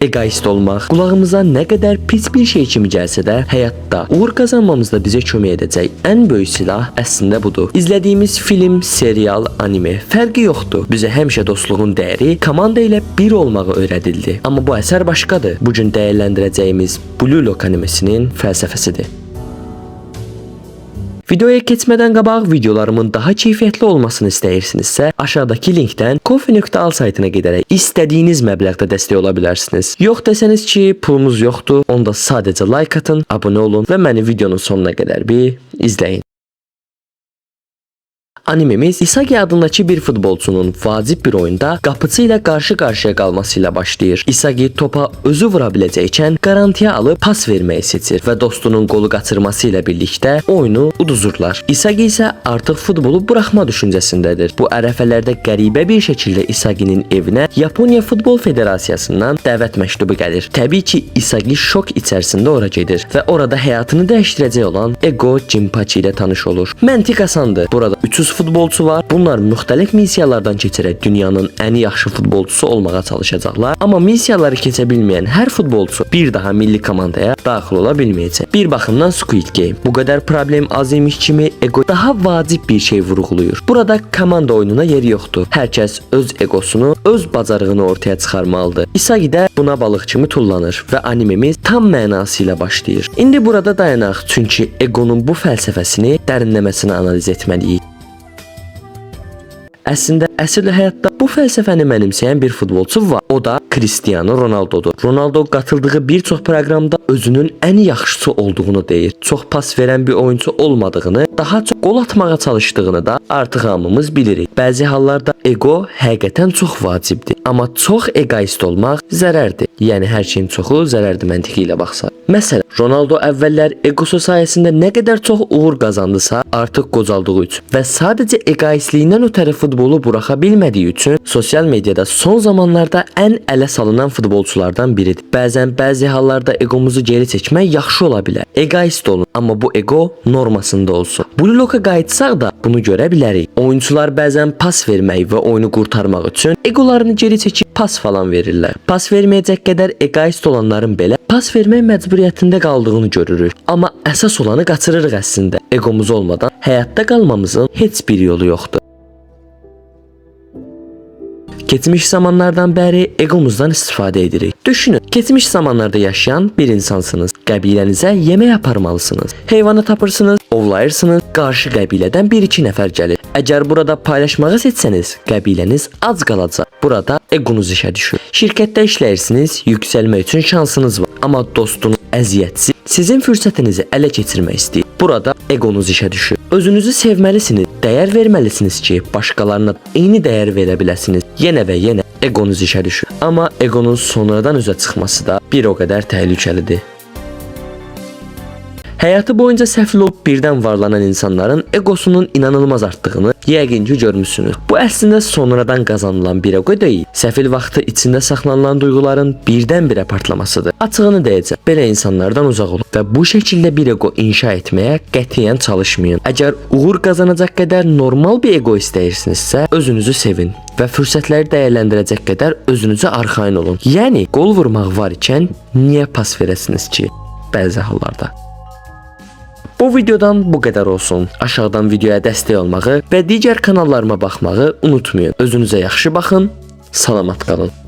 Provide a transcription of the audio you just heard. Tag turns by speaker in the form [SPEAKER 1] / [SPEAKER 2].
[SPEAKER 1] egoist olmaq qulağımıza nə qədər pis bir şey kimi gəlsə də, həyatda uğur qazanmamızda bizə kömək edəcək ən böyük silah əslində budur. İzlədiyimiz film, serial, anime fərqi yoxdur. Bizə həmişə dostluğun dəyəri, komanda ilə bir olmağı öyrədildi. Amma bu əsər başqadır. Bu gün dəyərləndirəcəyimiz Blue Lock animesinin fəlsəfəsidir. Videoya keçmədən qabaq videolarımın daha keyfiyyətli olmasını istəyirsinizsə, aşağıdakı linkdən Ko-fi.al saytına gedərək istədiyiniz məbləğdə dəstək ola bilərsiniz. Yox desəniz ki, pulunuz yoxdur, onda sadəcə like atın, abunə olun və məni videonun sonuna qədər bir izləyin. Animemiz Isagi adındakı bir futbolçunun vacib bir oyunda qapıcı ilə qarşı-qarşıya qalması ilə başlayır. Isagi topa özü vura biləcəykən qarantiyə alıb pas verməyi seçir və dostunun qolu qaçırması ilə birlikdə oyunu uduzurlar. Isagi isə artıq futbolu buraxma düşüncəsindədir. Bu ərəfələrdə qəribə bir şəkildə Isaginin evinə Yaponiya Futbol Federasiyasından dəvət məktubu gəlir. Təbii ki, Isagi şok içərisində ora gedir və orada həyatını dəyişdirəcək olan Ego Jinpachi ilə tanış olur. Məntiq asandır. Burada 300 futbolçu var. Bunlar müxtəlif missiyalardan keçərək dünyanın ən yaxşı futbolçusu olmağa çalışacaqlar. Amma missiyaları keçə bilməyən hər futbolçu bir daha milli komandaya daxil ola bilməyəcək. Bir baxımdan Squid Game bu qədər problem az imiş kimi Ego daha vacib bir şey vurğulayır. Burada komanda oyununa yeri yoxdur. Hər kəs öz egosunu, öz bacarığını ortaya çıxarmalıdır. Isagi də buna balıq kimi tullanır və animemiz tam mənası ilə başlayır. İndi burada dayanaq, çünki Egonun bu fəlsəfəsini dərinləməsini analiz etməliyik. Əslində əsl həyatda bu fəlsəfəni mənimsəyən bir futbolçu var. O da Cristiano Ronaldo'dur. Ronaldo qatıldığı bir çox proqramda özünün ən yaxşısı olduğunu deyir. Çox pas verən bir oyuncu olmadığını, daha çox qol atmağa çalışdığını da artıq hamımız bilirik. Bəzi hallarda ego həqiqətən çox vacibdir. Amma çox egoist olmaq zərərdir. Yəni hər şeyin çoxu zərərdir məntiqi ilə baxsaq. Məsələn, Ronaldo əvvəllər egosu sayəsində nə qədər çox uğur qazandısa, artıq qocaldığı üçün və sadəcə egoistliyindən ötəri futbolu buraxa bilmədiyi üçün sosial mediada son zamanlarda ən ələ salınan futbolçulardan biridir. Bəzən bəzi hallarda egomuzu geri çəkmək yaxşı ola bilər. Egoist olun, amma bu ego normasında olsun. Blue Lock'a qayıtsaq da bunu görə bilərik. Oyuncular bəzən pas vermək və oyunu qurtarmaq üçün egolarını geri çəkib pas falan verirlər. Pas verməyəcək qədər egoist olanların belə pas vermək məcburiyyətində qaldığını görürük. Amma əsas olanı qaçırırıq əslində. Egomuz olmadan həyatda qalmamızın heç bir yolu yoxdur. Keçmiş zamanlardan bəri egomuzdan istifadə edirik. Düşünün, keçmiş zamanlarda yaşayan bir insansınız. Qəbilənizə yemək aparmalısınız. Heyvanı tapırsınız, ovlayırsınız, qarşı qəbilədən 1-2 nəfər gəlir. Əgər burada paylaşmağı seçsəniz, qəbiləniz ac qalacaq. Burada egonuz işə düşür. Şirkətdə işləyirsiniz, yüksəlmək üçün şansınız var. Amma dostunuz əziyyətçi sizin fürsətinizi ələ keçirmək istəyir. Burada egonuz işə düşür. Özünüzü sevməlisiniz, dəyər verməlisiniz ki, başqalarına eyni dəyər verə biləsiniz. Yenə və yenə egonuz işə düşür. Amma egonun sonradan üzə çıxması da bir o qədər təhlükəlidir. Həyatı boyunca səfil olub birdən varlanan insanların egosunun inanılmaz artdığını yəqin ki görmüsünüz. Bu əslində sonradan qazanılan bir ego deyil. Səfil vaxtı içində saxlanılan duyğuların birdən-birə partlamasıdır. Açığını deyəcəm, belə insanlardan uzaq olun və bu şəkildə bir ego inşa etməyə qətiyyən çalışmayın. Əgər uğur qazanacaq qədər normal bir ego istəyirsinizsə, özünüzü sevin və fürsətləri dəyərləndirəcək qədər özünüzə arxayın olun. Yəni, qol vurmaq var ikən niyə pas verəsiniz ki, bəzi hallarda? Bu videodan bu qədər olsun. Aşağıdan videoya dəstək olmağı və digər kanallarıma baxmağı unutmayın. Özünüzə yaxşı baxın, salamat qalın.